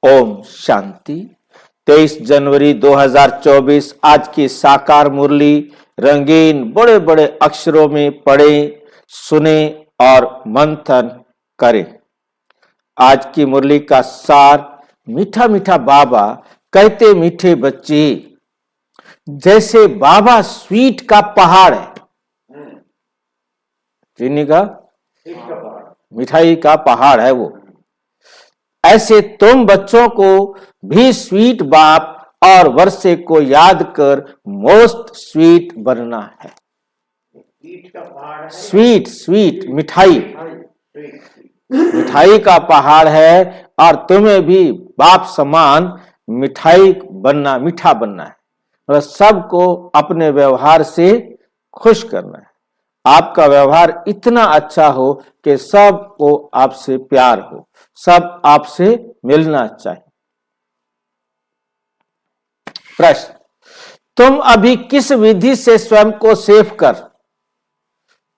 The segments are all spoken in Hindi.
ओम शांति। 23 जनवरी 2024 आज की साकार मुरली रंगीन बड़े बड़े अक्षरों में पढ़ें, सुने और मंथन करें। आज की मुरली का सार, मीठा मीठा बाबा कहते मीठे बच्चे, जैसे बाबा स्वीट का पहाड़ है, चीनी का मिठाई का पहाड़ है वो, ऐसे तुम बच्चों को भी स्वीट बाप और वर्षे को याद कर मोस्ट स्वीट बनना है। स्वीट स्वीट मिठाई, मिठाई का पहाड़ है और तुम्हें भी बाप समान मिठाई बनना, मीठा बनना है और सबको अपने व्यवहार से खुश करना है। आपका व्यवहार इतना अच्छा हो कि सबको आपसे प्यार हो, सब आपसे मिलना चाहिए। प्रश्न, तुम अभी किस विधि से स्वयं को सेव कर,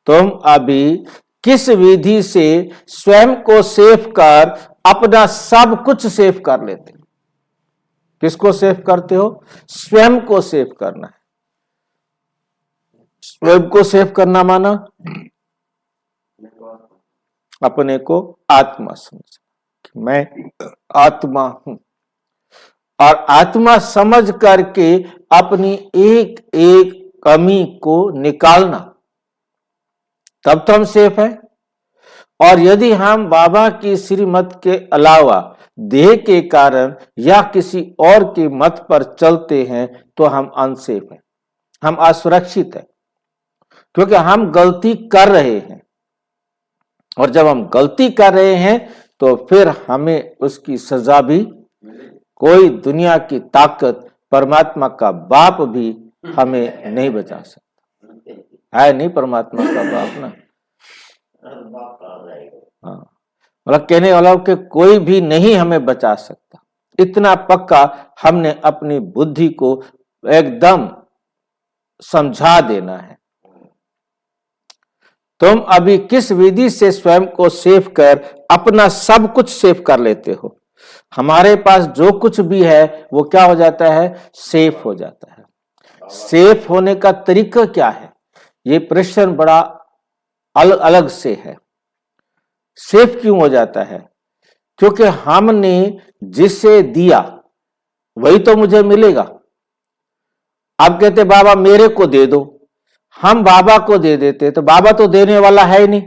तुम अभी किस विधि से स्वयं को सेव कर अपना सब कुछ सेव कर लेते हो? किसको सेव करते हो? स्वयं को सेव करना है। स्वयं को सेव करना माना अपने को आत्मा समझ, मैं आत्मा हूं, और आत्मा समझ करके अपनी एक एक कमी को निकालना, तब तो हम सेफ हैं। और यदि हम बाबा की श्रीमत के अलावा देह के कारण या किसी और के मत पर चलते हैं तो हम अनसेफ हैं, हम असुरक्षित हैं, क्योंकि हम गलती कर रहे हैं। और जब हम गलती कर रहे हैं तो फिर हमें उसकी सजा भी, कोई दुनिया की ताकत, परमात्मा का बाप भी हमें नहीं बचा सकता है। नहीं परमात्मा का बाप ना, हाँ, मतलब कहने वाला कि कोई भी नहीं हमें बचा सकता। इतना पक्का हमने अपनी बुद्धि को एकदम समझा देना है। तुम अभी किस विधि से स्वयं को सेव कर अपना सब कुछ सेव कर लेते हो? हमारे पास जो कुछ भी है वो क्या हो जाता है? सेफ हो जाता है। सेफ होने का तरीका क्या है? ये प्रश्न बड़ा अलग अलग से है। सेफ क्यों हो जाता है? क्योंकि हमने जिसे दिया वही तो मुझे मिलेगा। आप कहते बाबा मेरे को दे दो, हम बाबा को दे देते तो बाबा तो देने वाला है ही नहीं।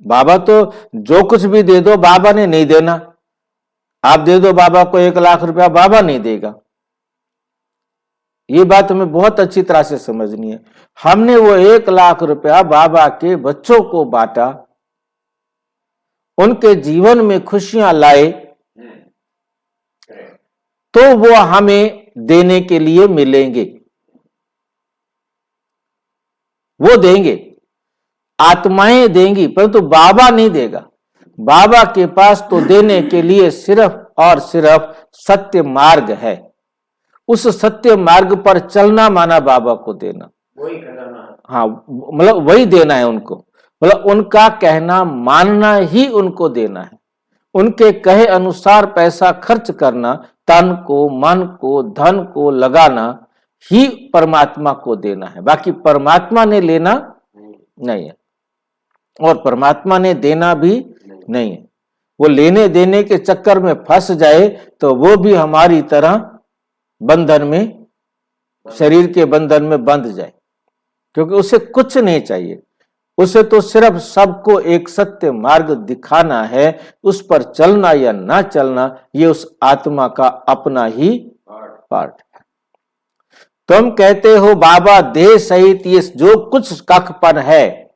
बाबा तो जो कुछ भी दे दो बाबा ने नहीं देना। आप दे दो बाबा को 1 लाख रुपया, बाबा नहीं देगा। ये बात हमें बहुत अच्छी तरह से समझनी है। हमने वो 1 लाख रुपया बाबा के बच्चों को बांटा, उनके जीवन में खुशियां लाए, तो वो हमें देने के लिए मिलेंगे, वो देंगे, आत्माएं देंगी, परंतु बाबा नहीं देगा। बाबा के पास तो देने के लिए सिर्फ और सिर्फ सत्य मार्ग है। उस सत्य मार्ग पर चलना माना बाबा को देना, वही करना। हाँ, मतलब वही देना है उनको, मतलब उनका कहना मानना ही उनको देना है। उनके कहे अनुसार पैसा खर्च करना, तन को, मन को, धन को लगाना ही परमात्मा को देना है। बाकी परमात्मा ने लेना नहीं है और परमात्मा ने देना भी नहीं है। वो लेने देने के चक्कर में फंस जाए तो वो भी हमारी तरह बंधन में, शरीर के बंधन में बंध जाए, क्योंकि उसे कुछ नहीं चाहिए। उसे तो सिर्फ सबको एक सत्य मार्ग दिखाना है। उस पर चलना या ना चलना ये उस आत्मा का अपना ही पार्ट है। तुम कहते हो बाबा देह सहित ये जो कुछ कखपन है,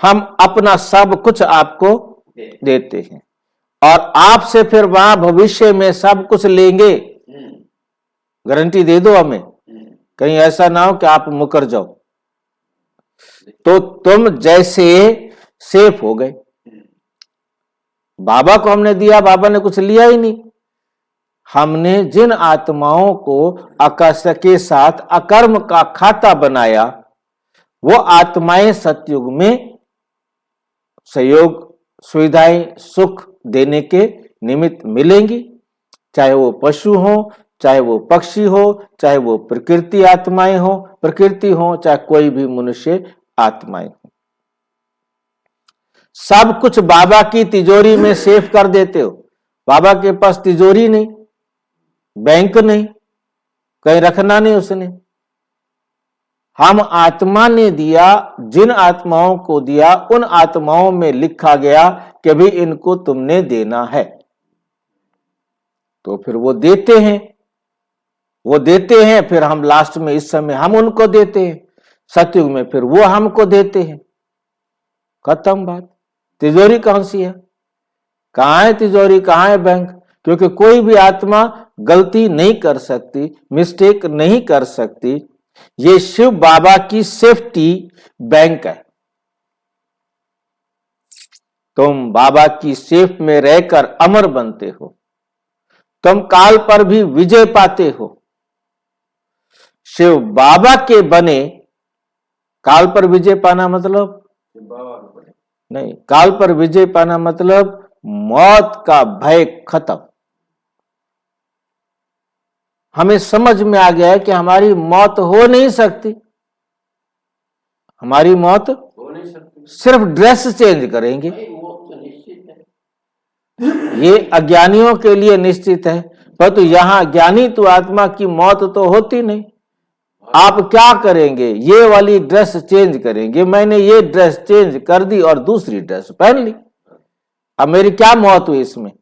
हम अपना सब कुछ आपको देते हैं और आपसे फिर वहां भविष्य में सब कुछ लेंगे। गारंटी दे दो हमें, कहीं ऐसा ना हो कि आप मुकर जाओ। तो तुम जैसे सेफ हो गए। बाबा को हमने दिया, बाबा ने कुछ लिया ही नहीं। हमने जिन आत्माओं को आकाश के साथ अकर्म का खाता बनाया, वो आत्माएं सतयुग में सहयोग, सुविधाएं, सुख देने के निमित्त मिलेंगी, चाहे वो पशु हो, चाहे वो पक्षी हो, चाहे वो प्रकृति आत्माएं हो, प्रकृति हो, चाहे कोई भी मनुष्य आत्माएं हो। सब कुछ बाबा की तिजोरी में सेव कर देते हो। बाबा के पास तिजोरी नहीं, बैंक नहीं, कहीं रखना नहीं उसने। हम आत्मा ने दिया, जिन आत्माओं को दिया उन आत्माओं में लिखा गया कि भी इनको तुमने देना है, तो फिर वो देते हैं, वो देते हैं। फिर हम लास्ट में इस समय हम उनको देते हैं, सतयुग में फिर वो हमको देते हैं। खत्म बात। तिजोरी कौन सी है? कहां है तिजोरी, कहां है बैंक? क्योंकि कोई भी आत्मा गलती नहीं कर सकती, मिस्टेक नहीं कर सकती। ये शिव बाबा की सेफ्टी बैंक है। तुम बाबा की सेफ में रहकर अमर बनते हो, तुम काल पर भी विजय पाते हो। शिव बाबा के बने, काल पर विजय पाना मतलब नहीं, काल पर विजय पाना मतलब मौत का भय खत्म। हमें समझ में आ गया है कि हमारी मौत हो नहीं सकती, हमारी मौत हो नहीं सकती, सिर्फ ड्रेस चेंज करेंगे। ये अज्ञानियों के लिए निश्चित है, परंतु यहां ज्ञानी तो आत्मा की मौत तो होती नहीं। आप क्या करेंगे? ये वाली ड्रेस चेंज करेंगे। मैंने ये ड्रेस चेंज कर दी और दूसरी ड्रेस पहन ली, अब मेरी क्या मौत हुई इसमें?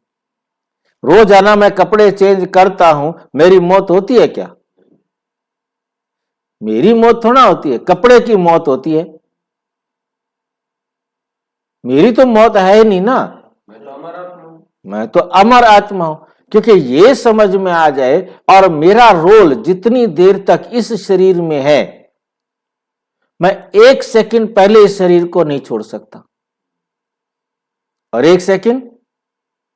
रोजाना मैं कपड़े चेंज करता हूं, मेरी मौत होती है क्या? मेरी मौत थोड़ा होती है, कपड़े की मौत होती है। मेरी तो मौत है ही नहीं ना, मैं तो अमर आत्मा हूं। क्योंकि ये समझ में आ जाए, और मेरा रोल जितनी देर तक इस शरीर में है, मैं 1 सेकंड पहले इस शरीर को नहीं छोड़ सकता, और 1 सेकंड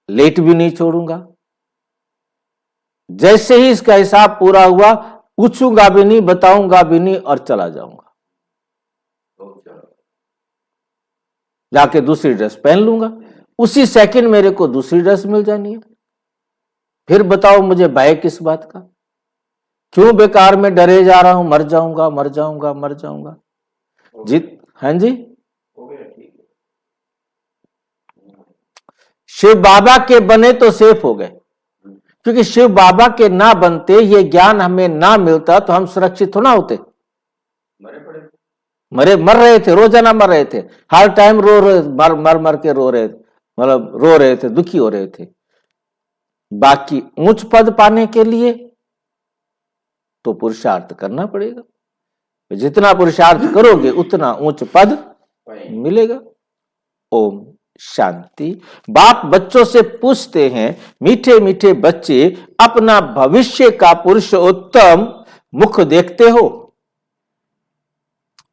लेट भी नहीं छोड़ूंगा। जैसे ही इसका हिसाब पूरा हुआ, पूछूंगा भी नहीं, बताऊंगा भी नहीं, और चला जाऊंगा, जाके दूसरी ड्रेस पहन लूंगा। उसी सेकंड मेरे को दूसरी ड्रेस मिल जानी है। फिर बताओ मुझे भय किस बात का? क्यों बेकार में डरे जा रहा हूं, मर जाऊंगा, मर जाऊंगा, मर जाऊंगा। जीत, हाँ जी। शिव बाबा के बने तो सेफ हो गए, क्योंकि शिव बाबा के ना बनते, ये ज्ञान हमें ना मिलता, तो हम सुरक्षित हो ना होते। मर रहे थे, रोजाना मर रहे थे, हर टाइम रो रहे, मर मर के रो रहे, मतलब रो रहे थे, दुखी हो रहे थे। बाकी ऊंच पद पाने के लिए तो पुरुषार्थ करना पड़ेगा। जितना पुरुषार्थ करोगे उतना ऊंच पद मिलेगा। ओम शांति। बाप बच्चों से पूछते हैं, मीठे मीठे बच्चे, अपना भविष्य का पुरुषोत्तम मुख देखते हो?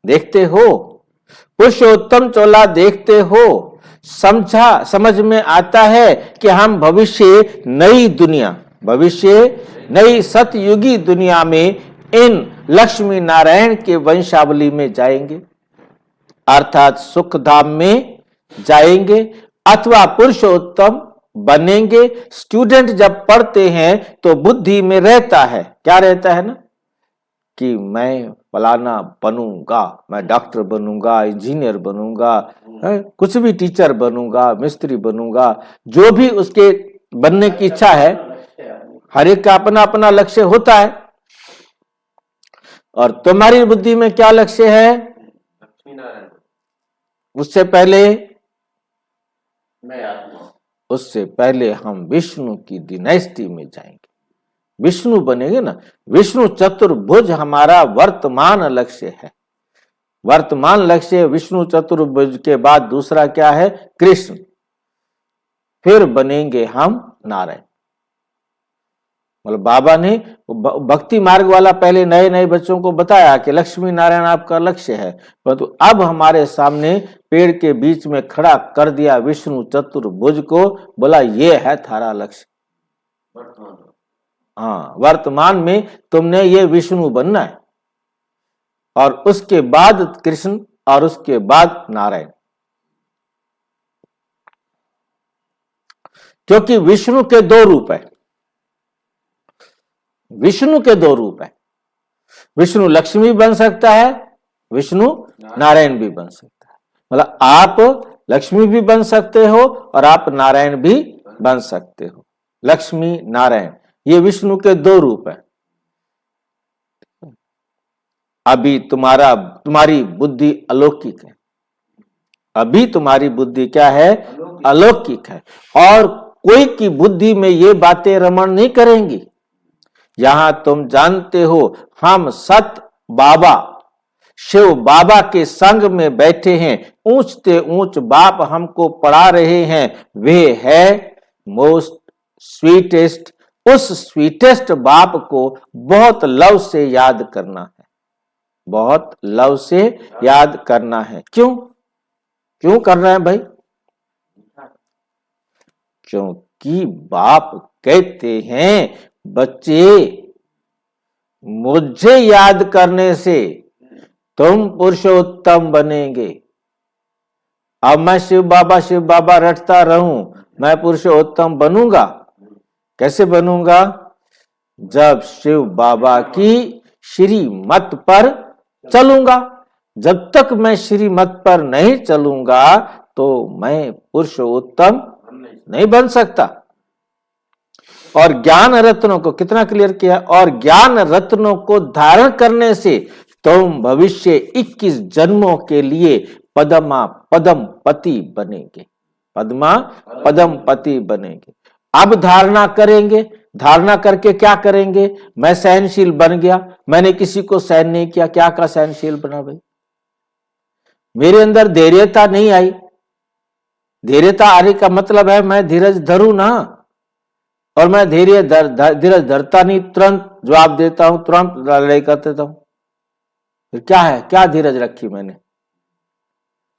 देखते हो? पुरुषोत्तम चोला देखते हो? समझ में आता है कि हम भविष्य नई दुनिया, भविष्य नई सतयुगी दुनिया में इन लक्ष्मी नारायण के वंशावली में जाएंगे, अर्थात सुख धाम में जाएंगे, अथवा पुरुषोत्तम बनेंगे। स्टूडेंट जब पढ़ते हैं तो बुद्धि में रहता है, क्या रहता है ना, कि मैं फलाना बनूंगा, मैं डॉक्टर बनूंगा, इंजीनियर बनूंगा, कुछ भी, टीचर बनूंगा, मिस्त्री बनूंगा, जो भी उसके बनने की इच्छा है। हर एक का अपना अपना लक्ष्य होता है। और तुम्हारी बुद्धि में क्या लक्ष्य है? उससे पहले उससे पहले हम विष्णु की डिनाइस्टी में जाएंगे, विष्णु बनेंगे ना। विष्णु चतुर्भुज हमारा वर्तमान लक्ष्य है। वर्तमान लक्ष्य विष्णु चतुर्भुज के बाद दूसरा क्या है? कृष्ण। फिर बनेंगे हम नारायण। मतलब बाबा ने भक्ति मार्ग वाला पहले नए नए बच्चों को बताया कि लक्ष्मी नारायण आपका लक्ष्य है, परंतु अब हमारे सामने पेड़ के बीच में खड़ा कर दिया विष्णु चतुर्भुज को, बोला ये है थारा लक्ष्य। हाँ, वर्तमान में तुमने ये विष्णु बनना है, और उसके बाद कृष्ण, और उसके बाद नारायण। क्योंकि विष्णु के दो रूप है, विष्णु के दो रूप है। विष्णु लक्ष्मी बन सकता है, विष्णु नारायण भी बन सकता है। मतलब आप लक्ष्मी भी बन सकते हो और आप नारायण भी बन सकते हो। लक्ष्मी नारायण ये विष्णु के दो रूप है। अभी तुम्हारी बुद्धि अलौकिक है, अभी तुम्हारी बुद्धि क्या है? अलौकिक है। और कोई की बुद्धि में ये बातें रमण नहीं करेंगी। यहां तुम जानते हो हम सत बाबा शिव बाबा के संग में बैठे हैं, ऊंचते ऊंच बाप हमको पढ़ा रहे हैं, वे है मोस्ट स्वीटेस्ट। उस स्वीटेस्ट बाप को बहुत लव से याद करना है, बहुत लव से याद करना है। क्यों कर रहे हैं भाई? क्योंकि बाप कहते हैं बच्चे मुझे याद करने से तुम पुरुषोत्तम बनेंगे। अब मैं शिव बाबा रटता रहूं, मैं पुरुषोत्तम बनूंगा? कैसे बनूंगा? जब शिव बाबा की श्रीमत पर चलूंगा। जब तक मैं श्रीमत पर नहीं चलूंगा तो मैं पुरुषोत्तम नहीं बन सकता। और ज्ञान रत्नों को कितना क्लियर किया? और ज्ञान रत्नों को धारण करने से तुम भविष्य 21 जन्मों के लिए पदमा पदम पति बनेंगे, पद्मा पदम पति बनेंगे। अब धारणा करेंगे, धारणा करके क्या करेंगे? मैं सहनशील बन गया, मैंने किसी को सहन नहीं किया, क्या का सहनशील बना भाई? मेरे अंदर धैर्यता नहीं आई। धैर्यता आने का मतलब है मैं धीरज धरूं ना, और मैं धीरज धरता नहीं, तुरंत जवाब देता हूं, तुरंत लड़ाई कर देता हूं। फिर क्या है? क्या धीरज रखी मैंने?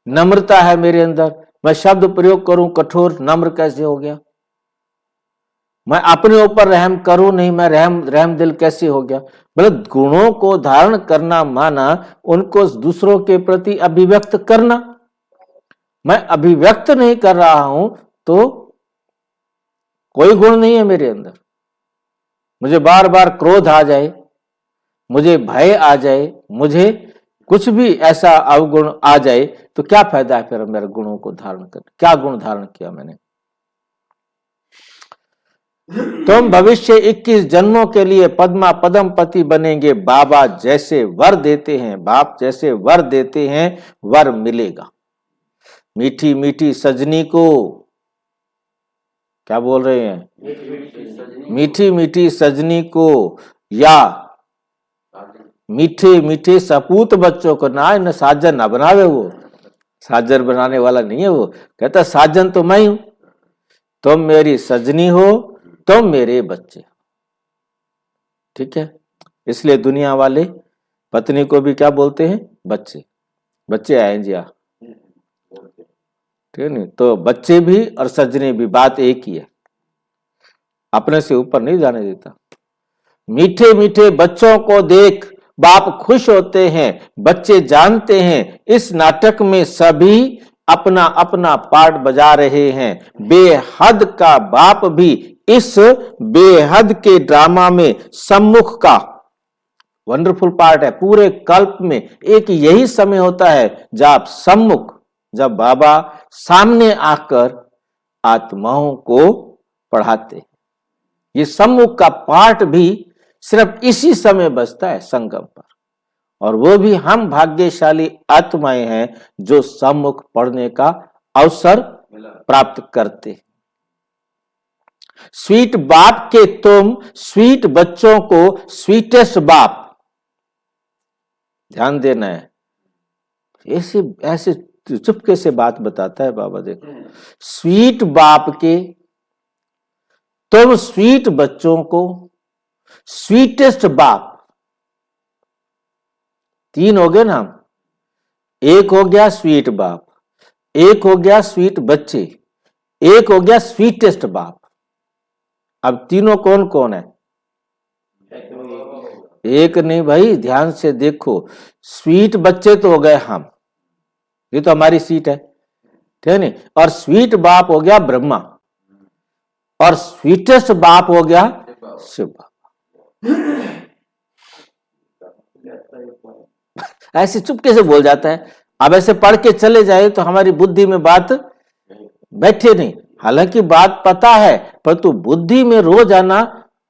नम्रता है मेरे अंदर, मैं शब्द प्रयोग करूं कठोर, नम्र कैसे हो गया? मैं अपने ऊपर रहम करूं नहीं, मैं रहम दिल कैसे हो गया? मतलब गुणों को धारण करना माना उनको दूसरों के प्रति अभिव्यक्त करना। मैं अभिव्यक्त नहीं कर रहा हूं तो कोई गुण नहीं है मेरे अंदर। मुझे बार बार क्रोध आ जाए, मुझे भय आ जाए, मुझे कुछ भी ऐसा अवगुण आ जाए तो क्या फायदा है फिर मेरे गुणों को धारण कर? क्या गुण धारण किया मैंने? तुम भविष्य 21 जन्मों के लिए पद्मा पदम पति बनेंगे। बाबा जैसे वर देते हैं, बाप जैसे वर देते हैं, वर मिलेगा। मीठी मीठी सजनी को क्या बोल रहे हैं? मीठी मीठी सजनी को, या मीठे मीठे सपूत बच्चों को ना, न साजन ना बनावे। वो साजन बनाने वाला नहीं है, वो कहता साजन तो मैं हूं, तुम मेरी सजनी हो, तुम मेरे बच्चे। ठीक है, इसलिए दुनिया वाले पत्नी को भी क्या बोलते हैं? बच्चे। बच्चे आए जी, ठीक है नहीं? तो बच्चे भी और सजनी भी बात एक ही है, अपने से ऊपर नहीं जाने देता। मीठे मीठे बच्चों को देख बाप खुश होते हैं। बच्चे जानते हैं इस नाटक में सभी अपना अपना पार्ट बजा रहे हैं। बेहद का बाप भी इस बेहद के ड्रामा में सम्मुख का वंडरफुल पार्ट है। पूरे कल्प में एक यही समय होता है जब सम्मुख, जब बाबा सामने आकर आत्माओं को पढ़ाते हैं। ये सम्मुख का पार्ट भी सिर्फ इसी समय बचता है संगम पर, और वो भी हम भाग्यशाली आत्माएं हैं जो सम्मुख पढ़ने का अवसर प्राप्त करते। स्वीट बाप के तुम स्वीट बच्चों को स्वीटेस्ट बाप, ध्यान देना है। ऐसे ऐसे चुपके से बात बताता है बाबा। देखो, स्वीट बाप के तुम स्वीट बच्चों को स्वीटेस्ट बाप, तीन हो गए ना। एक हो गया स्वीट बाप, एक हो गया स्वीट बच्चे, एक हो गया स्वीटेस्ट बाप। अब तीनों कौन कौन है? एक नहीं भाई, ध्यान से देखो। स्वीट बच्चे तो हो गए हम, ये तो हमारी सीट है, ठीक है नहीं? और स्वीट बाप हो गया ब्रह्मा। और स्वीटेस्ट बाप हो गया शिव बाबा। ऐसे चुपके से बोल जाता है। अब ऐसे पढ़ के चले जाए तो हमारी बुद्धि में बात बैठे नहीं, हालांकि बात पता है, परंतु बुद्धि में रोजाना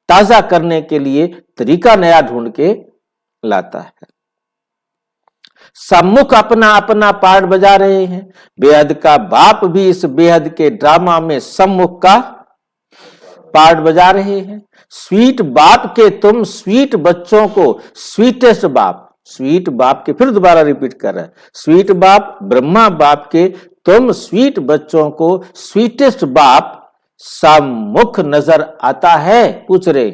ताजा करने के लिए तरीका नया ढूंढ के लाता है। सम्मुख अपना अपना पार्ट बजा रहे हैं। बेहद का बाप भी इस बेहद के ड्रामा में सम्मुख का पार्ट बजा रहे हैं। स्वीट बाप के तुम स्वीट बच्चों को स्वीटेस्ट बाप, स्वीट बाप के, फिर दोबारा रिपीट कर रहा है, स्वीट बाप ब्रह्मा बाप के तुम स्वीट बच्चों को स्वीटेस्ट बाप सम्मुख नजर आता है? पूछ रहे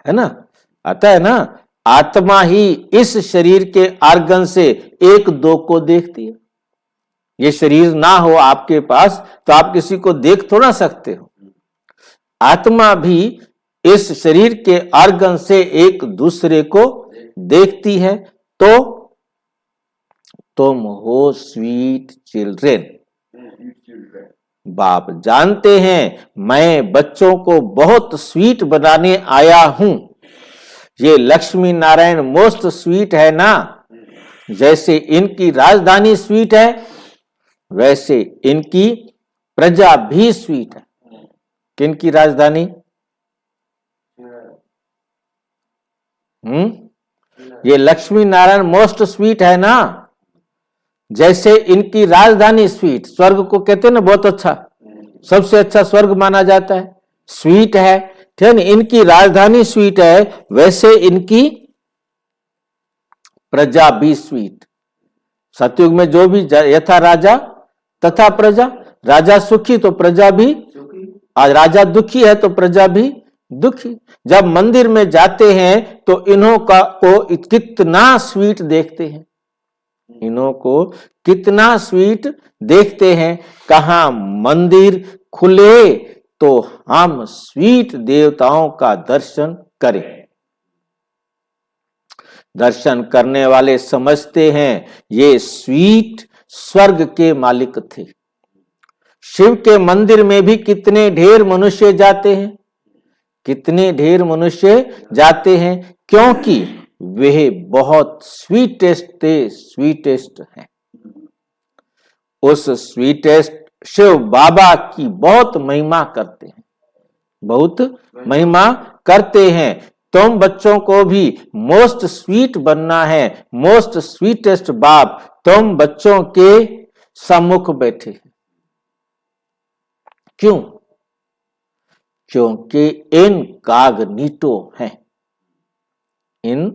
है ना, आता है ना। आत्मा ही इस शरीर के आर्गन से एक दो को देखती है। ये शरीर ना हो आपके पास तो आप किसी को देख थोड़ा सकते हो। आत्मा भी इस शरीर के आर्गन से एक दूसरे को देखती है। तो तुम हो स्वीट चिल्ड्रेन। बाप जानते हैं मैं बच्चों को बहुत स्वीट बनाने आया हूं। ये लक्ष्मी नारायण मोस्ट स्वीट है ना, जैसे इनकी राजधानी स्वीट है वैसे इनकी प्रजा भी स्वीट है। किनकी राजधानी? ये लक्ष्मी नारायण मोस्ट स्वीट है ना, जैसे इनकी राजधानी स्वीट। स्वर्ग को कहते हैं ना बहुत अच्छा, सबसे अच्छा स्वर्ग माना जाता है, स्वीट है, ठीक है ना। इनकी राजधानी स्वीट है, वैसे इनकी प्रजा भी स्वीट। सतयुग में जो भी यथा राजा तथा प्रजा, राजा सुखी तो प्रजा भी, आज राजा दुखी है तो प्रजा भी दुखी। जब मंदिर में जाते हैं तो इन्हों का को कितना स्वीट देखते हैं, इन्हों को कितना स्वीट देखते हैं। कहां मंदिर खुले तो हम स्वीट देवताओं का दर्शन करें। दर्शन करने वाले समझते हैं ये स्वीट स्वर्ग के मालिक थे। शिव के मंदिर में भी कितने ढेर मनुष्य जाते हैं, कितने ढेर मनुष्य जाते हैं, क्योंकि वे बहुत स्वीटेस्ट थे, स्वीटेस्ट हैं। उस स्वीटेस्ट शिव बाबा की बहुत महिमा करते हैं, बहुत महिमा करते हैं। तुम बच्चों को भी मोस्ट स्वीट बनना है, मोस्ट स्वीटेस्ट बाप तुम बच्चों के सम्मुख बैठे हैं। क्यों? क्योंकि इन काग्निटो हैं, इन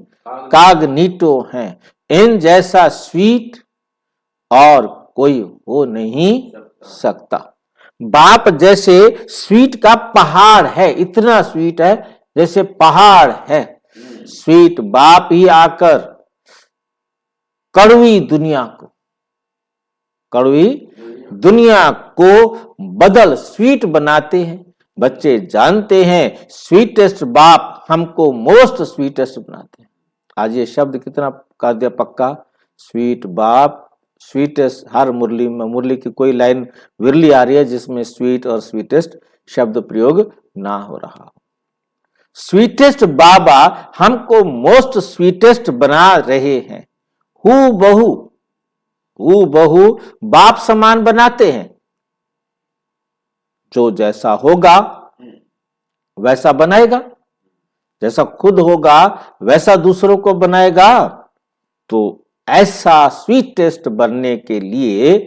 काग्निटो हैं। इन जैसा स्वीट और कोई हो नहीं सकता। बाप जैसे स्वीट का पहाड़ है, इतना स्वीट है जैसे पहाड़ है। स्वीट बाप ही आकर कड़वी दुनिया को, कड़वी दुनिया को बदल स्वीट बनाते हैं। बच्चे जानते हैं स्वीटेस्ट बाप हमको मोस्ट स्वीटेस्ट बनाते हैं। आज ये शब्द कितना कर दिया पक्का, स्वीट बाप, स्वीटेस्ट। हर मुरली में, मुरली की कोई लाइन विरली आ रही है जिसमें स्वीट और स्वीटेस्ट शब्द प्रयोग ना हो रहा हो। स्वीटेस्ट बाबा हमको मोस्ट स्वीटेस्ट बना रहे हैं। हू बहु बाप समान बनाते हैं। जो जैसा होगा वैसा बनाएगा, जैसा खुद होगा वैसा दूसरों को बनाएगा। तो ऐसा स्वीटेस्ट बनने के लिए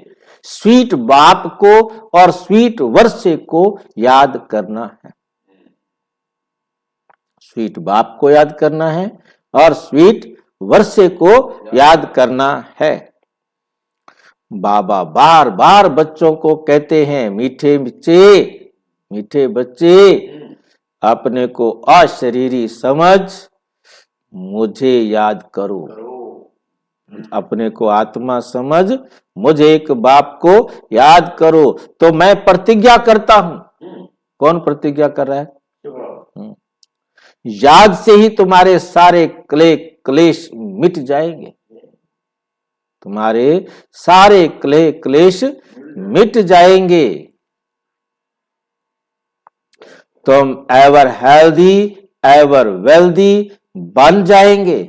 स्वीट बाप को और स्वीट वर्षे को याद करना है। स्वीट बाप को याद करना है और स्वीट वर्षे को याद करना है। बाबा बार बार बच्चों को कहते हैं, मीठे बच्चे, मीठे बच्चे, अपने को अशरीरी समझ मुझे याद करो। अपने को आत्मा समझ मुझे एक बाप को याद करो। तो मैं प्रतिज्ञा करता हूं। कौन प्रतिज्ञा कर रहा है? याद से ही तुम्हारे सारे क्लेश मिट जाएंगे, तुम्हारे सारे क्लेश मिट जाएंगे। तुम एवर हेल्दी एवर वेल्दी बन जाएंगे,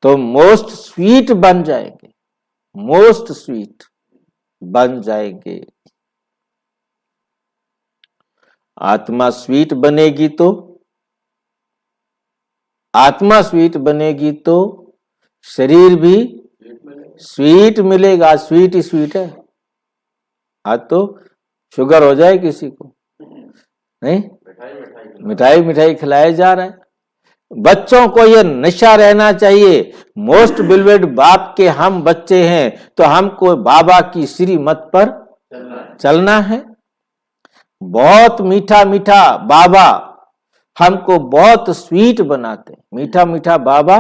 तुम मोस्ट स्वीट बन जाएंगे, मोस्ट स्वीट बन जाएंगे। आत्मा स्वीट बनेगी तो, आत्मा स्वीट बनेगी तो शरीर भी स्वीट मिलेगा। स्वीट ही स्वीट है। आज तो शुगर हो जाए किसी को, नहीं, मिठाई मिठाई खिलाया जा रहा है। बच्चों को यह नशा रहना चाहिए, मोस्ट बिलवेड बाप के हम बच्चे हैं तो हमको बाबा की श्रीमत पर चलना है। बहुत मीठा मीठा बाबा हमको बहुत स्वीट बनाते हैं। मीठा मीठा बाबा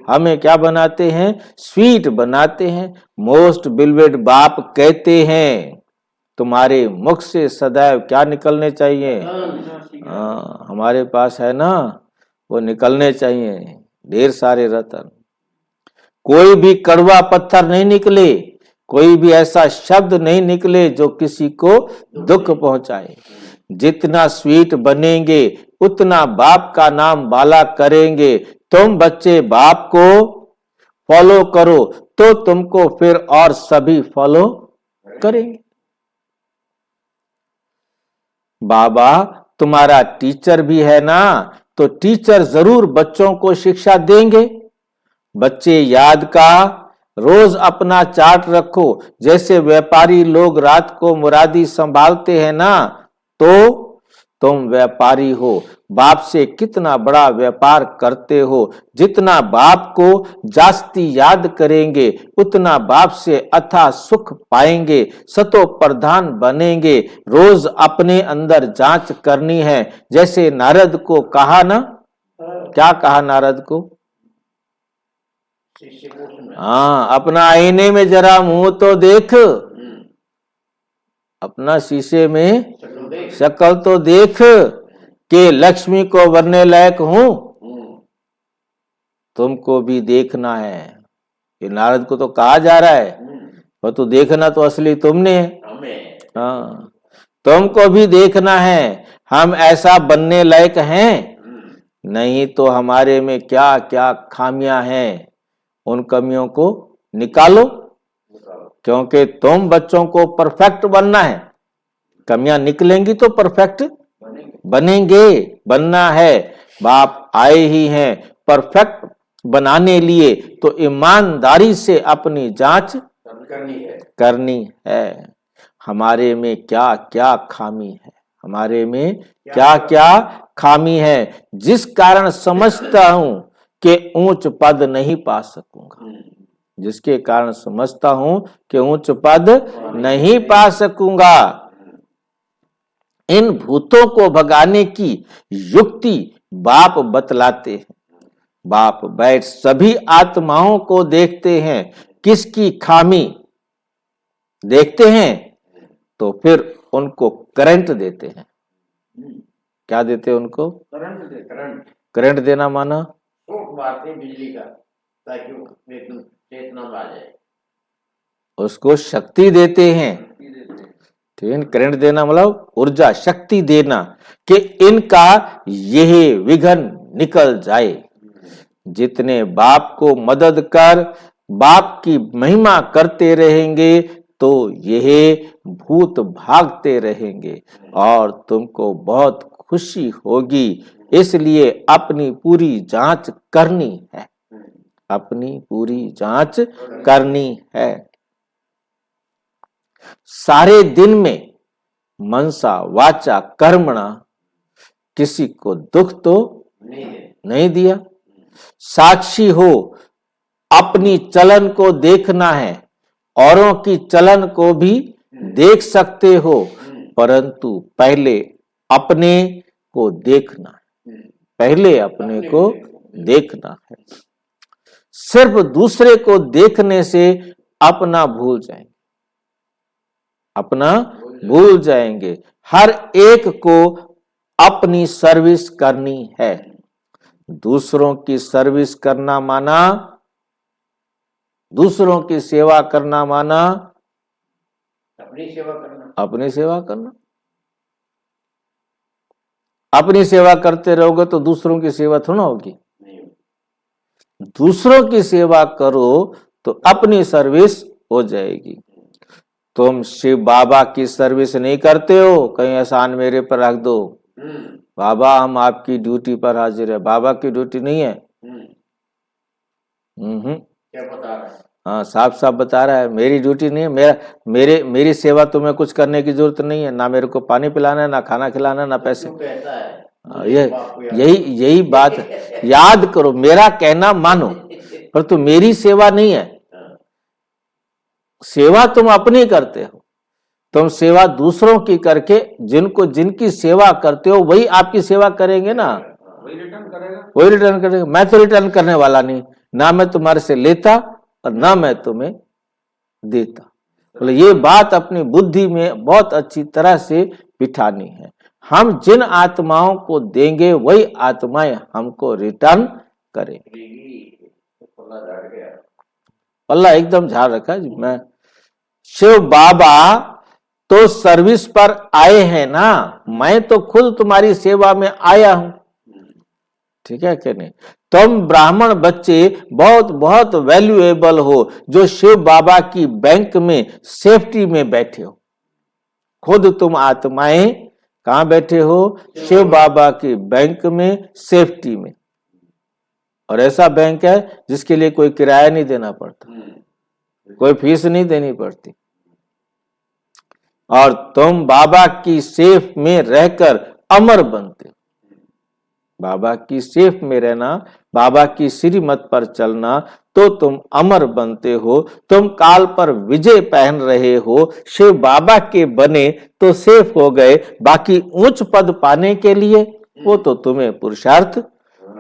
हमें क्या बनाते हैं? स्वीट बनाते हैं। मोस्ट बिलवेड बाप कहते हैं तुम्हारे मुख से सदैव क्या निकलने चाहिए? हमारे पास है ना, वो निकलने चाहिए ढेर सारे रतन। कोई भी कड़वा पत्थर नहीं निकले, कोई भी ऐसा शब्द नहीं निकले जो किसी को दुख पहुंचाए। जितना स्वीट बनेंगे उतना बाप का नाम बाला करेंगे। तुम बच्चे बाप को फॉलो करो तो तुमको फिर और सभी फॉलो करेंगे। बाबा तुम्हारा टीचर भी है ना, तो टीचर जरूर बच्चों को शिक्षा देंगे। बच्चे याद का रोज अपना चार्ट रखो। जैसे व्यापारी लोग रात को मुरादी संभालते हैं ना, तो तुम व्यापारी हो, बाप से कितना बड़ा व्यापार करते हो। जितना बाप को जास्ती याद करेंगे उतना बाप से अथाह सुख पाएंगे, सतो प्रधान बनेंगे। रोज अपने अंदर जांच करनी है। जैसे नारद को कहा ना, क्या कहा नारद को? हाँ, अपना आईने में जरा मुंह तो देख, अपना शीशे में शक्ल तो देख कि लक्ष्मी को वरने लायक हूं। तुमको भी देखना है। ये नारद को तो कहा जा रहा है, और तो देखना तो असली तुमने है। हाँ, तुमको भी देखना है हम ऐसा बनने लायक हैं, नहीं तो हमारे में क्या क्या खामियां हैं, उन कमियों को निकालो। क्योंकि तुम बच्चों को परफेक्ट बनना है। कमियां निकलेंगी तो परफेक्ट बनेंगे। बनना है, बाप आए ही हैं परफेक्ट बनाने लिए, तो ईमानदारी से अपनी जांच करनी है। हमारे में क्या क्या खामी है, हमारे में क्या क्या खामी है, जिस कारण समझता हूं कि ऊंच पद नहीं पा सकूंगा, जिसके कारण समझता हूं कि ऊंच पद नहीं पा सकूंगा। इन भूतों को भगाने की युक्ति बाप बतलाते हैं। बाप बैठ सभी आत्माओं को देखते हैं, किसकी खामी देखते हैं तो फिर उनको करंट देते हैं। क्या देते हैं उनको? करंट। करंट देना माना बिजली का, ताकि चेतना आ जाए। उसको शक्ति देते हैं। करंट देना मतलब ऊर्जा, शक्ति देना कि इनका यह विघन निकल जाए। जितने बाप को मदद कर बाप की महिमा करते रहेंगे तो यह भूत भागते रहेंगे और तुमको बहुत खुशी होगी। इसलिए अपनी पूरी जांच करनी है, अपनी पूरी जांच करनी है। सारे दिन में मनसा वाचा कर्मणा किसी को दुख तो नहीं दिया। साक्षी हो, अपनी चलन को देखना है, औरों की चलन को भी देख सकते हो, परंतु पहले अपने को देखना है, पहले अपने को देखना है। सिर्फ दूसरे को देखने से अपना भूल जाएंगे, अपना भूल जाएंगे। हर एक को अपनी सर्विस करनी है। दूसरों की सर्विस करना माना, दूसरों की सेवा करना माना अपनी सेवा करना, अपनी सेवा करना। अपनी सेवा करते रहोगे तो दूसरों की सेवा थोड़ा होगी। दूसरों की सेवा करो तो अपनी सर्विस हो जाएगी। तुम शिव बाबा की सर्विस नहीं करते हो, कहीं एहसान मेरे पर रख दो, बाबा हम आपकी ड्यूटी पर हाजिर है। बाबा की ड्यूटी नहीं है। क्या बता रहा है? हाँ, साफ साफ बता रहा है, मेरी ड्यूटी नहीं है। मेरी सेवा तुम्हें कुछ करने की जरूरत नहीं है, ना मेरे को पानी पिलाना है, ना खाना खिलाना है, ना पैसे। कहता है यही बात है। याद करो, मेरा कहना मानो, पर तुम मेरी सेवा नहीं है। सेवा तुम अपनी करते हो, तुम सेवा दूसरों की करके जिनकी सेवा करते हो वही आपकी सेवा करेंगे ना, वही रिटर्न करेगा। मैं तो रिटर्न करने वाला नहीं, ना मैं तुम्हारे से लेता और ना मैं तुम्हें देता। बोले ये बात अपनी बुद्धि में बहुत अच्छी तरह से बिठानी है। हम जिन आत्माओं को देंगे वही आत्माएं हमको रिटर्न करेंगी। पल्ला एकदम झाड़ रखा जी। मैं शिव बाबा तो सर्विस पर आए हैं ना, मैं तो खुद तुम्हारी सेवा में आया हूं। ठीक है कि नहीं? तुम ब्राह्मण बच्चे बहुत बहुत वैल्यूएबल हो, जो शिव बाबा की बैंक में सेफ्टी में बैठे हो। खुद तुम आत्माएं कहां बैठे हो? शिव बाबा की बैंक में सेफ्टी में। और ऐसा बैंक है जिसके लिए कोई किराया नहीं देना पड़ता, कोई फीस नहीं देनी पड़ती। और तुम बाबा की सेफ में रहकर अमर बनते हो। बाबा की सेफ में रहना, बाबा की श्रीमत पर चलना, तो तुम अमर बनते हो। तुम काल पर विजय पहन रहे हो, शिव बाबा के बने तो सेफ हो गए। बाकी उच्च पद पाने के लिए वो तो तुम्हें पुरुषार्थ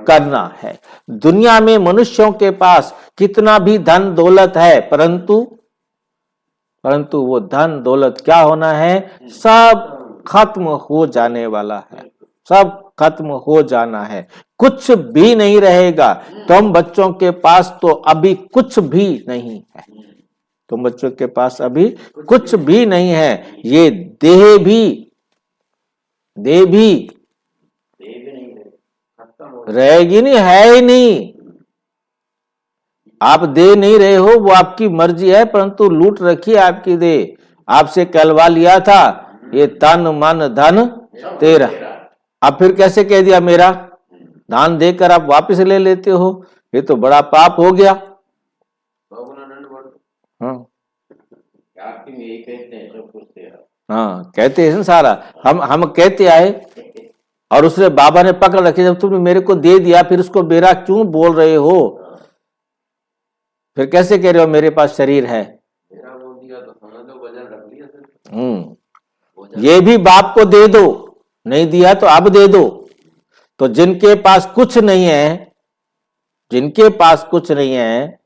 करना है। दुनिया में मनुष्यों के पास कितना भी धन दौलत है, परंतु वो धन दौलत क्या होना है? सब खत्म हो जाने वाला है, सब खत्म हो जाना है, कुछ भी नहीं रहेगा। तुम बच्चों के पास तो अभी कुछ भी नहीं है, तुम बच्चों के पास अभी कुछ भी नहीं है। ये देह भी रहेगी नहीं, है ही नहीं। आप दे नहीं रहे हो, वो आपकी मर्जी है, परंतु लूट रखी है आपकी देह। आपसे कहलवा लिया था, ये तन मन धन तेरा। अब फिर कैसे कह दिया मेरा? दान देकर आप वापस ले लेते हो, ये तो बड़ा पाप हो गया। हाँ, कहते हैं सारा, हम कहते आए, और उसने बाबा ने पकड़ रखे। जब तुमने मेरे को दे दिया, फिर उसको मेरा क्यों बोल रहे हो? फिर कैसे कह रहे हो मेरे पास शरीर है? ये भी बाप को दे दो, नहीं दिया तो अब दे दो। तो जिनके पास कुछ नहीं है, जिनके पास कुछ नहीं है,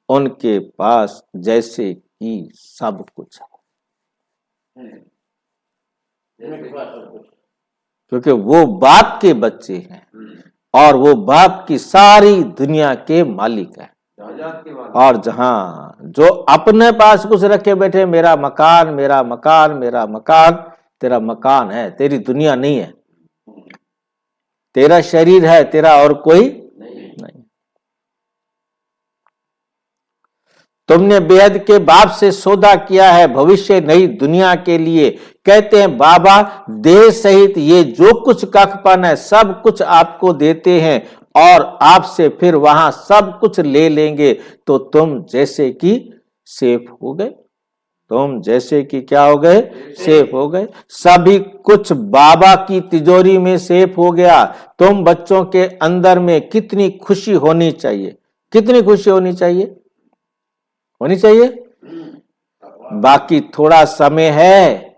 उनके पास जैसे कि सब कुछ है, क्योंकि वो बाप के बच्चे हैं और वो बाप की सारी दुनिया के मालिक है। और जहां जो अपने पास कुछ रखे बैठे, मेरा मकान, मेरा मकान, मेरा मकान, तेरा मकान है, तेरी दुनिया नहीं है, तेरा शरीर है, तेरा और कोई नहीं। तुमने बेहद के बाप से सौदा किया है भविष्य नई दुनिया के लिए। कहते हैं बाबा देह सहित ये जो कुछ कखपन है सब कुछ आपको देते हैं और आपसे फिर वहां सब कुछ ले लेंगे। तो तुम जैसे कि सेफ हो गए, तुम जैसे कि क्या हो गए? सेफ हो गए। सभी कुछ बाबा की तिजोरी में सेफ हो गया। तुम बच्चों के अंदर में कितनी खुशी होनी चाहिए, कितनी खुशी होनी चाहिए, होनी चाहिए। बाकी थोड़ा समय है,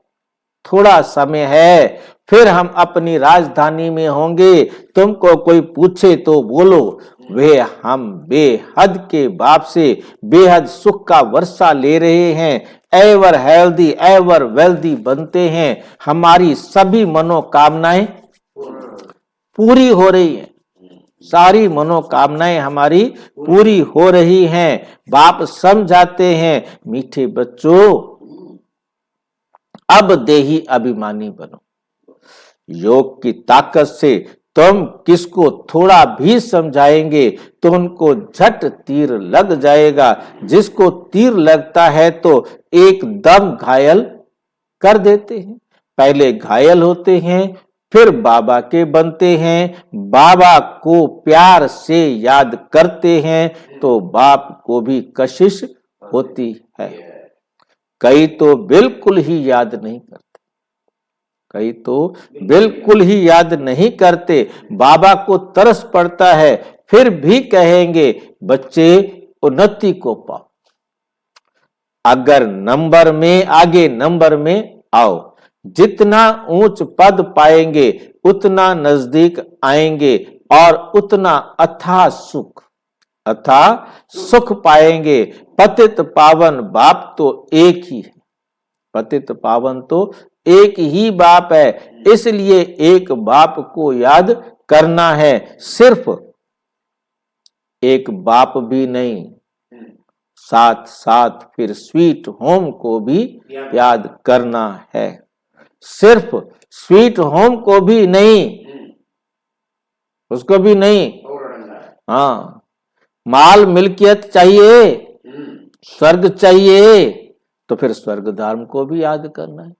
थोड़ा समय है, फिर हम अपनी राजधानी में होंगे। तुमको कोई पूछे तो बोलो वे हम बेहद के बाप से बेहद सुख का वर्षा ले रहे हैं, एवर हेल्दी एवर वेल्दी बनते हैं। हमारी सभी मनोकामनाएं पूरी हो रही हैं, सारी मनोकामनाएं हमारी पूरी हो रही हैं। बाप समझाते हैं मीठे बच्चों अब देही अभिमानी बनो। योग की ताकत से तुम किसको थोड़ा भी समझाएंगे तो उनको झट तीर लग जाएगा। जिसको तीर लगता है तो एकदम घायल कर देते हैं। पहले घायल होते हैं, फिर बाबा के बनते हैं। बाबा को प्यार से याद करते हैं तो बाप को भी कशिश होती है। कई तो बिल्कुल ही याद नहीं करते, कई तो बिल्कुल ही याद नहीं करते। बाबा को तरस पड़ता है, फिर भी कहेंगे बच्चे उन्नति को पाओ, अगर नंबर में आगे नंबर में आओ। जितना ऊंच पद पाएंगे उतना नजदीक आएंगे और उतना अथाह सुख पाएंगे। पतित पावन बाप तो एक ही है, पतित पावन तो एक ही बाप है। इसलिए एक बाप को याद करना है, सिर्फ एक बाप भी नहीं, साथ साथ फिर स्वीट होम को भी याद करना है। सिर्फ स्वीट होम को भी नहीं, उसको भी नहीं। हाँ, माल मिल्कियत चाहिए, स्वर्ग चाहिए तो फिर स्वर्ग धाम को भी याद करना है।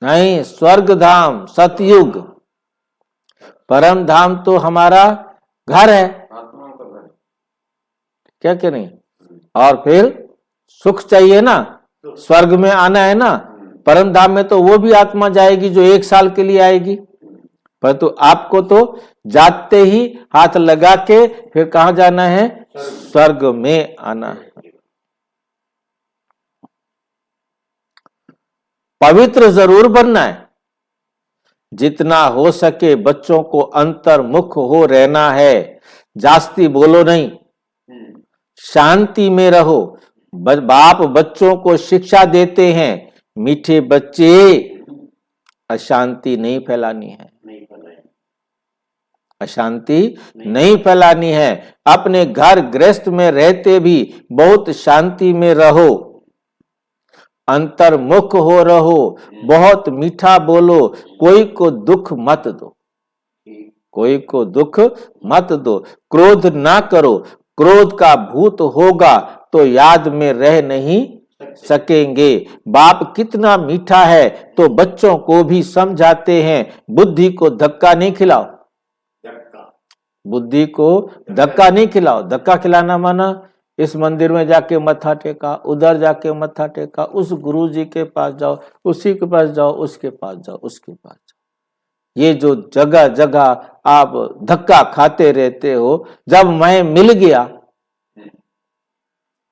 नहीं, स्वर्ग धाम सतयुग, परम धाम तो हमारा घर है, क्या क्या नहीं। और फिर सुख चाहिए ना, स्वर्ग में आना है ना। परम धाम में तो वो भी आत्मा जाएगी जो 1 साल के लिए आएगी, परंतु आपको तो जाते ही हाथ लगा के फिर कहां जाना है, स्वर्ग में आना है। पवित्र जरूर बनना है, जितना हो सके बच्चों को अंतर्मुख हो रहना है। जास्ती बोलो नहीं, शांति में रहो। बाप बच्चों को शिक्षा देते हैं, मीठे बच्चे अशांति नहीं फैलानी है, अशांति नहीं फैलानी है। अपने घर गृहस्थ में रहते भी बहुत शांति में रहो, अंतर्मुख हो रहो, बहुत मीठा बोलो, कोई को दुख मत दो, कोई को दुख मत दो। क्रोध ना करो, क्रोध का भूत होगा तो याद में रह नहीं सकेंगे। बाप कितना मीठा है तो बच्चों को भी समझाते हैं, बुद्धि को धक्का नहीं खिलाओ, बुद्धि को धक्का नहीं खिलाओ। धक्का खिलाना माना इस मंदिर में जाके मत्था टेका, उधर जाके मत्था टेका, उस गुरु जी के पास जाओ, उसी के पास जाओ, उसके पास जाओ, उसके पास जाओ। ये जो जगह जगह आप धक्का खाते रहते हो, जब मैं मिल गया,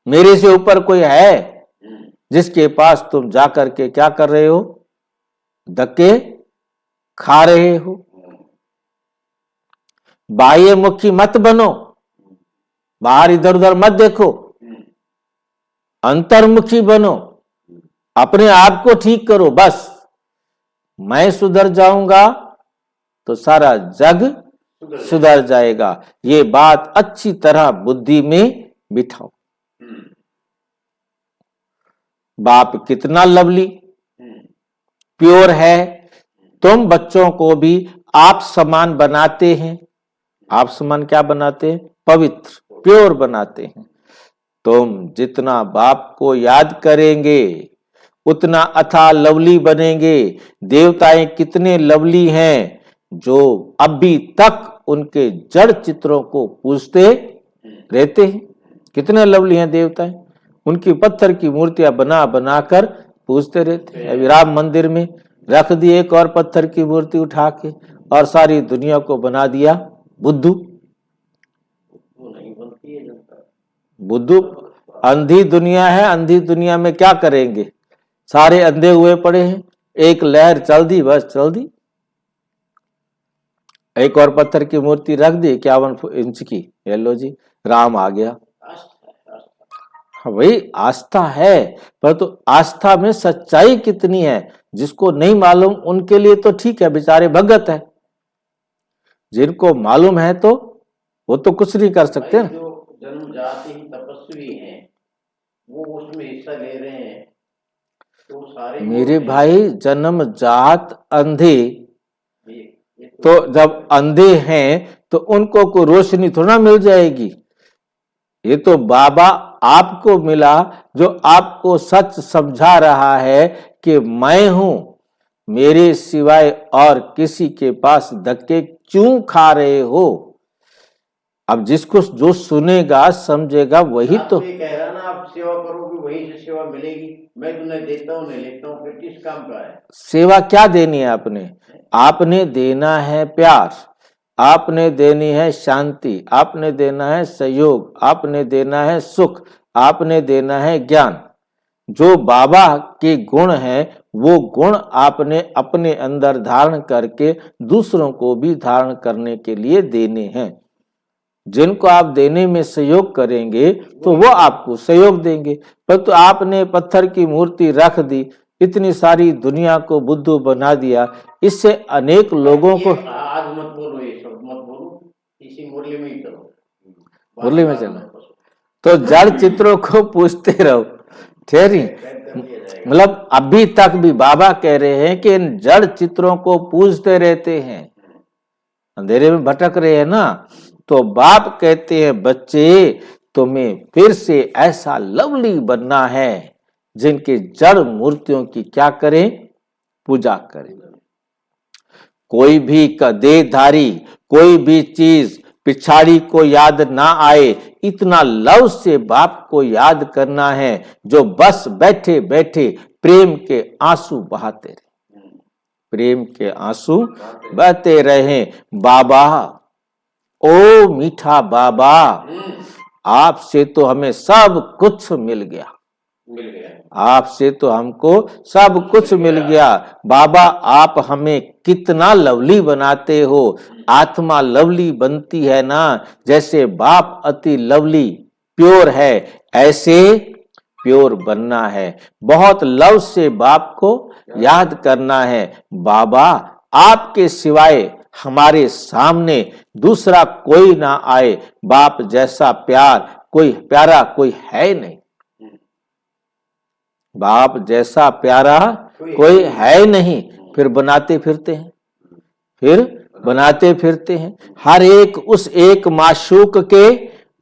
मेरे से ऊपर कोई है जिसके पास तुम जाकर के क्या कर रहे हो, धक्के खा रहे हो। बाह्य मुखी मत बनो, बाहर इधर उधर मत देखो, अंतर्मुखी बनो, अपने आप को ठीक करो। बस मैं सुधर जाऊंगा तो सारा जग सुधर जाएगा। ये बात अच्छी तरह बुद्धि में बिठाओ। बाप कितना लवली प्योर है, तुम बच्चों को भी आप समान बनाते हैं। आप समान क्या बनाते हैं, पवित्र प्योर बनाते हैं। तुम जितना बाप को याद करेंगे उतना अथाह लवली बनेंगे। देवताएं कितने लवली हैं, जो अभी तक उनके जड़ चित्रों को पूजते रहते हैं। कितने लवली हैं देवताएं, उनकी पत्थर की मूर्तियां बना बनाकर पूजते रहते हैं। अभी राम मंदिर में रख दी एक और पत्थर की मूर्ति उठा के, और सारी दुनिया को बना दिया बुद्धू। बुद्धू अंधी दुनिया है, अंधी दुनिया में क्या करेंगे, सारे अंधे हुए पड़े हैं। एक लहर चल दी, बस चल दी, एक और पत्थर की मूर्ति रख दी 51 इंच की, ये लो जी राम आ गया। भाई आस्था है, पर तो आस्था में सच्चाई कितनी है, जिसको नहीं मालूम उनके लिए तो ठीक है, बेचारे भगत है। जिनको मालूम है तो वो तो कुछ नहीं कर सकते। जो जन्म जाति ही तपस्वी हैं, वो उसमें हिस्सा ले रहे हैं, मेरे भाई जन्मजात अंधे, तो जब अंधे हैं तो उनको कोई रोशनी थोड़ा मिल जाएगी। ये तो बाबा आपको मिला जो आपको सच समझा रहा है कि मैं हूं, मेरे सिवाय और किसी के पास धक्के क्यों खा रहे हो। अब जिसको जो सुनेगा समझेगा वही तो कह रहा ना, आप सेवा करोगे वही से सेवा मिलेगी। मैं तुम्हें देता हूँ नहीं लेता हूँ, फिर किस काम का है? सेवा क्या देनी है आपने? आपने देना है प्यार, आपने देनी है शांति, आपने देना है सहयोग, आपने देना है सुख, आपने देना है ज्ञान। जो बाबा के गुण हैं वो गुण आपने अपने अंदर धारण करके दूसरों को भी धारण करने के लिए देने हैं। जिनको आप देने में सहयोग करेंगे तो वो आपको सहयोग देंगे। परंतु तो आपने पत्थर की मूर्ति रख दी, इतनी सारी दुनिया को बुद्धू बना दिया, इससे अनेक लोगों को। आज मत बोलो, ये सब मत बोलो, इसी मुरली में ही करो, मुरली में चलो। तो जड़ चित्रों को पूछते रहो, ठहरी। मतलब अभी तक भी बाबा कह रहे हैं कि इन जड़ चित्रों को पूजते रहते हैं, अंधेरे में भटक रहे हैं ना। तो बाप कहते हैं बच्चे तुम्हें फिर से ऐसा लवली बनना है जिनके जड़ मूर्तियों की क्या करें? पूजा करें। कोई भी देहधारी कोई भी चीज पिछाड़ी को याद ना आए, इतना लव से बाप को याद करना है जो बस बैठे बैठे प्रेम के आंसू बहाते रहे, प्रेम के आंसू बहते रहे। बाबा, ओ मीठा बाबा, आपसे तो हमें सब कुछ मिल गया, आपसे तो हमको सब कुछ मिल गया। बाबा आप हमें कितना लवली बनाते हो। आत्मा लवली बनती है ना, जैसे बाप अति लवली प्योर है, ऐसे प्योर बनना है। बहुत लव से बाप को याद करना है। बाबा आपके सिवाय हमारे सामने दूसरा कोई ना आए, बाप जैसा प्यारा कोई है नहीं, बाप जैसा प्यारा कोई है नहीं। फिर बनाते फिरते हैं, फिर बनाते फिरते हैं। हर एक उस एक माशूक के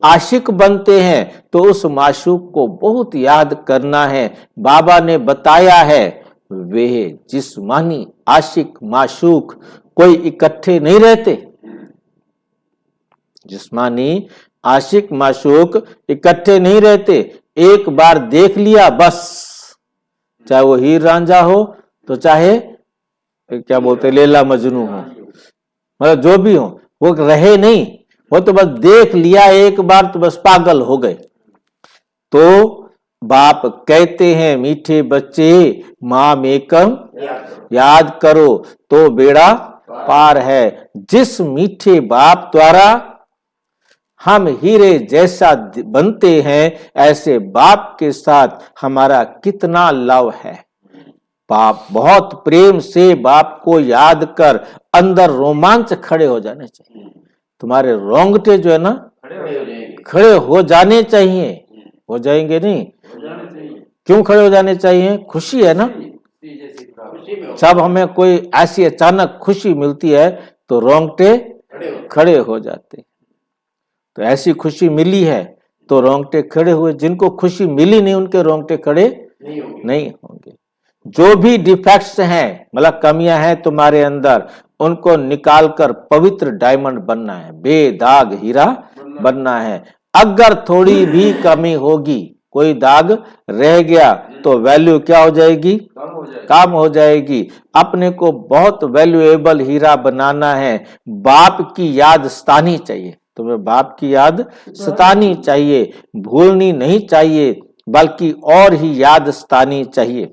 आशिक बनते हैं, तो उस माशूक को बहुत याद करना है। बाबा ने बताया है वे जिस्मानी आशिक माशूक कोई इकट्ठे नहीं रहते, जिस्मानी आशिक माशूक इकट्ठे नहीं रहते। एक बार देख लिया बस, चाहे वो हीर रांझा हो तो चाहे क्या बोलते लैला मजनू हो, मतलब जो भी हो, वो रहे नहीं, वो तो बस देख लिया एक बार तो बस पागल हो गए। तो बाप कहते हैं मीठे बच्चे माम एकम याद करो तो बेड़ा पार है। जिस मीठे बाप द्वारा हम हीरे जैसा बनते हैं, ऐसे बाप के साथ हमारा कितना लव है। बाप बहुत प्रेम से बाप को याद कर अंदर रोमांच खड़े हो जाने चाहिए। तुम्हारे रोंगटे जो है ना खड़े हो जाने चाहिए। हो जाएंगे नहीं? क्यों खड़े हो जाने चाहिए? खुशी है ना। जब हमें कोई ऐसी अचानक खुशी मिलती है तो रोंगटे खड़े हो जाते। तो ऐसी खुशी मिली है तो रोंगटे खड़े हुए। जिनको खुशी मिली नहीं उनके रोंगटे खड़े नहीं होंगे। जो भी डिफेक्ट्स हैं, मतलब कमियां हैं तुम्हारे अंदर, उनको निकालकर पवित्र डायमंड बनना है, बेदाग हीरा बनना है। अगर थोड़ी भी कमी होगी, कोई दाग रह गया तो वैल्यू क्या हो जाएगी? कम हो जाएगी। अपने को बहुत वैल्यूएबल हीरा बनाना है। बाप की याद सतानी चाहिए, तुम्हें बाप की याद सतानी चाहिए, भूलनी नहीं चाहिए, बल्कि और ही याद सतानी चाहिए।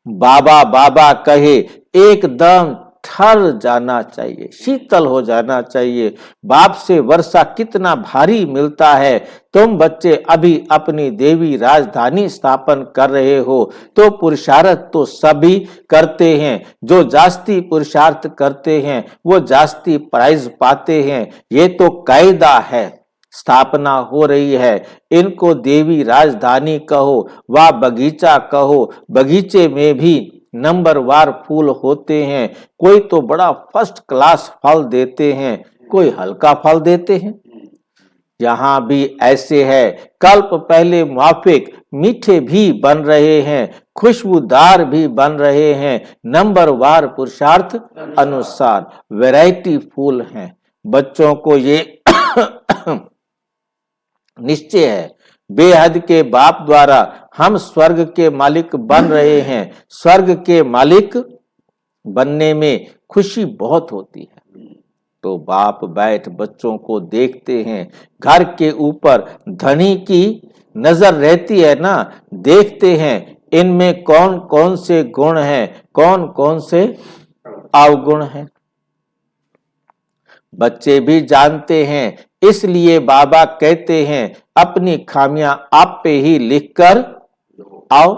बाबा बाबा कहे एकदम ठर जाना चाहिए, शीतल हो जाना चाहिए। बाप से वर्षा कितना भारी मिलता है। तुम बच्चे अभी अपनी देवी राजधानी स्थापन कर रहे हो, तो पुरुषार्थ तो सभी करते हैं। जो जास्ती पुरुषार्थ करते हैं वो जास्ती प्राइज पाते हैं, ये तो कायदा है। स्थापना हो रही है। इनको देवी राजधानी कहो व बगीचा कहो, बगीचे में भी नंबरवार फूल होते हैं। कोई तो बड़ा फर्स्ट क्लास फल देते हैं, कोई हल्का फल देते हैं। यहाँ भी ऐसे है, कल्प पहले माफिक मीठे भी बन रहे हैं, खुशबूदार भी बन रहे हैं, नंबरवार पुरुषार्थ अनुसार वैरायटी फूल हैं। बच्चों को ये निश्चय है, बेहद के बाप द्वारा हम स्वर्ग के मालिक बन रहे हैं। स्वर्ग के मालिक बनने में खुशी बहुत होती है। तो बाप बैठ बच्चों को देखते हैं, घर के ऊपर धनी की नजर रहती है ना, देखते हैं इनमें कौन कौन से गुण हैं, कौन कौन से अवगुण हैं। बच्चे भी जानते हैं, इसलिए बाबा कहते हैं अपनी खामियां आप पे ही लिखकर आओ।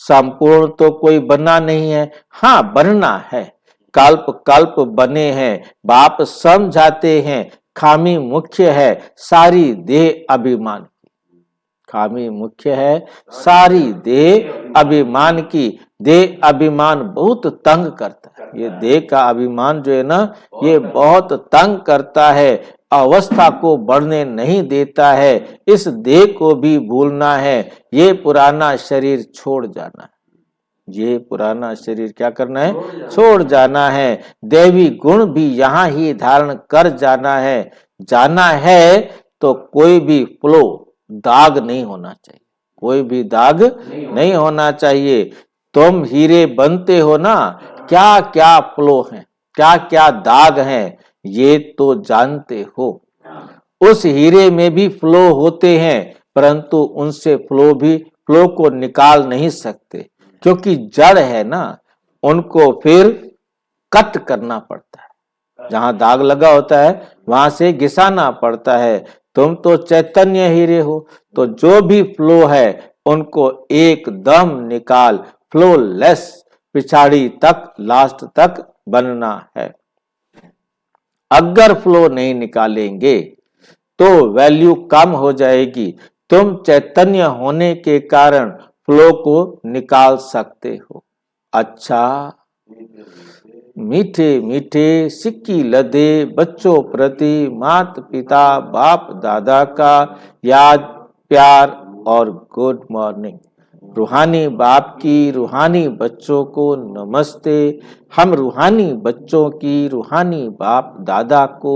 संपूर्ण तो कोई बना नहीं है, हाँ बनना है। कल्प कल्प बने हैं, बाप समझाते हैं खामी मुख्य है सारी देह अभिमान की। खामी मुख्य है सारी देह अभिमान की। देह अभिमान बहुत तंग करता है। ये देह का अभिमान जो है ना, ये बहुत तंग करता है, अवस्था को बढ़ने नहीं देता है। इस देह को भी भूलना है, ये पुराना शरीर छोड़ जाना है। ये पुराना शरीर क्या करना है, छोड़ जाना है। देवी गुण भी यहाँ ही धारण कर जाना है। जाना है तो कोई भी फ्लो दाग नहीं होना चाहिए, कोई भी दाग नहीं होना चाहिए। तुम हीरे बनते हो ना, क्या क्या फ्लो हैं, क्या क्या दाग हैं, ये तो जानते हो। उस हीरे में भी फ्लो होते हैं, परंतु उनसे फ्लो को निकाल नहीं सकते, क्योंकि जड़ है ना, उनको फिर कट करना पड़ता है। जहां दाग लगा होता है वहां से घिसाना पड़ता है। तुम तो चैतन्य हीरे हो, तो जो भी फ्लो है उनको एकदम निकाल, फ्लोलेस पिछाड़ी तक लास्ट तक बनना है। अगर फ्लो नहीं निकालेंगे तो वैल्यू कम हो जाएगी। तुम चैतन्य होने के कारण फ्लो को निकाल सकते हो। अच्छा, मीठे मीठे सिक्की लदे बच्चों प्रति माता पिता बाप दादा का याद प्यार और गुड मॉर्निंग। रूहानी बाप की रूहानी बच्चों को नमस्ते। हम रूहानी बच्चों की रूहानी बाप दादा को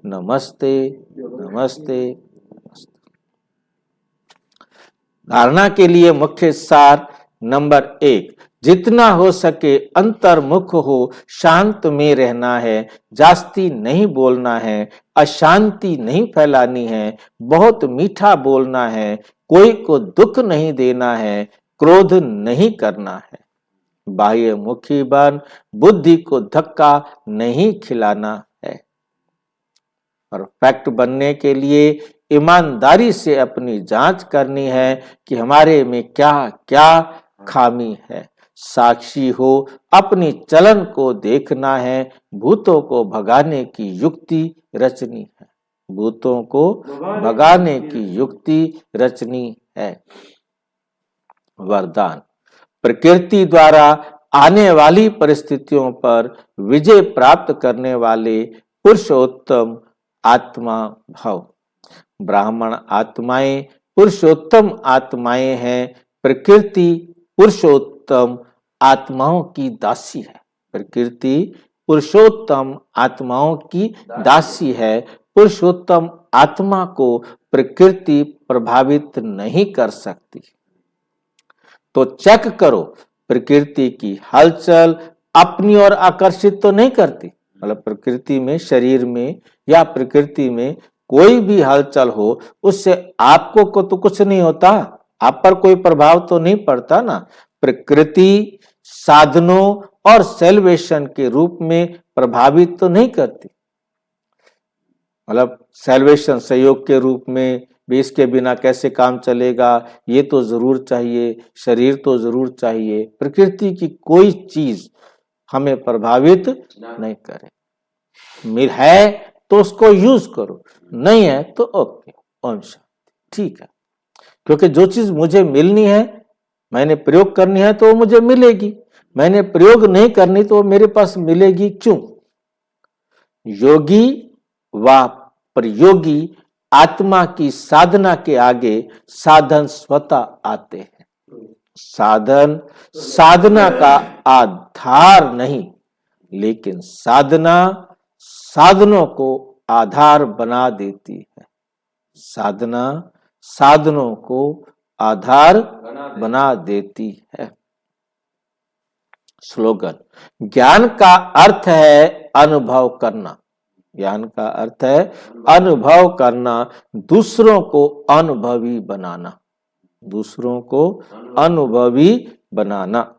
नमस्ते नमस्ते। धारणा के लिए मुख्य सार नंबर 1, जितना हो सके अंतर्मुख हो, शांत में रहना है, जास्ती नहीं बोलना है, अशांति नहीं फैलानी है, बहुत मीठा बोलना है, कोई को दुख नहीं देना है, क्रोध नहीं करना है, बाह्य मुखी बन, बुद्धि को धक्का नहीं खिलाना है। परफेक्ट बनने के लिए ईमानदारी से अपनी जांच करनी है कि हमारे में क्या क्या खामी है। साक्षी हो, अपनी चलन को देखना है, भूतों को भगाने की युक्ति रचनी है। भूतों को भगाने की युक्ति रचनी है। वरदान, प्रकृति द्वारा आने वाली परिस्थितियों पर विजय प्राप्त करने वाले पुरुषोत्तम आत्मा भव। ब्राह्मण आत्माएं पुरुषोत्तम आत्माएं हैं। प्रकृति पुरुषोत्तम आत्माओं की दासी है। प्रकृति पुरुषोत्तम आत्माओं की दासी है। पुरुषोत्तम आत्मा को प्रकृति प्रभावित नहीं कर सकती। तो चेक करो, प्रकृति की हलचल अपनी ओर आकर्षित तो नहीं करती। मतलब प्रकृति में, शरीर में या प्रकृति में कोई भी हलचल हो, उससे आपको को तो कुछ नहीं होता, आप पर कोई प्रभाव तो नहीं पड़ता ना। प्रकृति साधनों और सेल्वेशन के रूप में प्रभावित तो नहीं करती। मतलब सेल्वेशन सहयोग के रूप में भी, इसके बिना कैसे काम चलेगा, ये तो जरूर चाहिए, शरीर तो जरूर चाहिए। प्रकृति की कोई चीज हमें प्रभावित नहीं करे। है तो उसको यूज करो, नहीं है तो ओके, ओम शांति, ठीक है। क्योंकि जो चीज मुझे मिलनी है, मैंने प्रयोग करनी है तो वो मुझे मिलेगी, मैंने प्रयोग नहीं करनी तो वो मेरे पास मिलेगी क्यों? योगी व प्रयोगी आत्मा की साधना के आगे साधन स्वतः आते हैं। साधन साधना का आधार नहीं, लेकिन साधना साधनों को आधार बना देती है। साधना साधनों को आधार बना देती है। स्लोगन, ज्ञान का अर्थ है अनुभव करना। ज्ञान का अर्थ है अनुभव करना, दूसरों को अनुभवी बनाना, दूसरों को अनुभवी बनाना।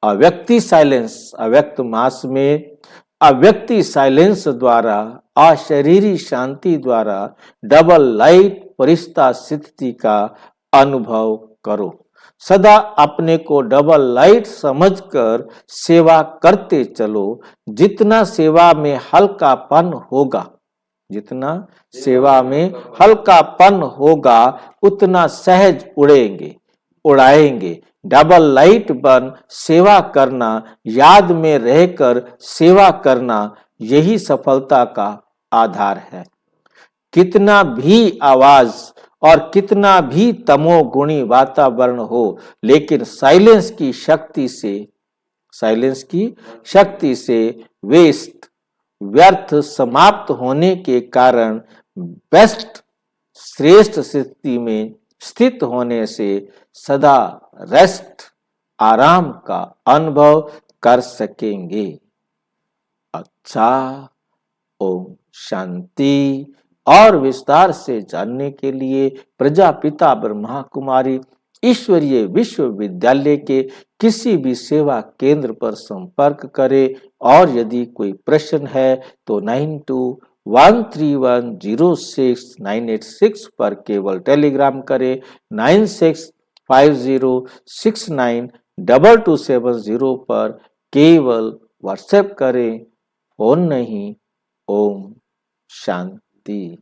अव्यक्ति साइलेंस, अव्यक्त मास में अव्यक्ति साइलेंस द्वारा, अशरीरी शांति द्वारा डबल लाइट परिस्था स्थिति का अनुभव करो। सदा अपने को डबल लाइट समझकर सेवा करते चलो। जितना सेवा में हल्कापन होगा, जितना सेवा में हल्कापन होगा, उतना सहज उड़ेंगे, उड़ाएंगे। डबल लाइट बन सेवा करना, याद में रहकर सेवा करना, यही सफलता का आधार है। कितना भी आवाज और कितना भी तमोगुणी वातावरण हो, लेकिन साइलेंस की शक्ति से, साइलेंस की शक्ति से वेस्ट, व्यर्थ समाप्त होने के कारण बेस्ट, श्रेष्ठ स्थिति में स्थित होने से सदा रेस्ट, आराम का अनुभव कर सकेंगे। अच्छा, ओम शांति। और विस्तार से जानने के लिए प्रजापिता ब्रह्मा कुमारी ईश्वरीय विश्वविद्यालय के किसी भी सेवा केंद्र पर संपर्क करें। और यदि कोई प्रश्न है तो 9213106986 पर केवल टेलीग्राम करें। 9650692270 पर केवल व्हाट्सएप करें, फोन नहीं। ओम शांति।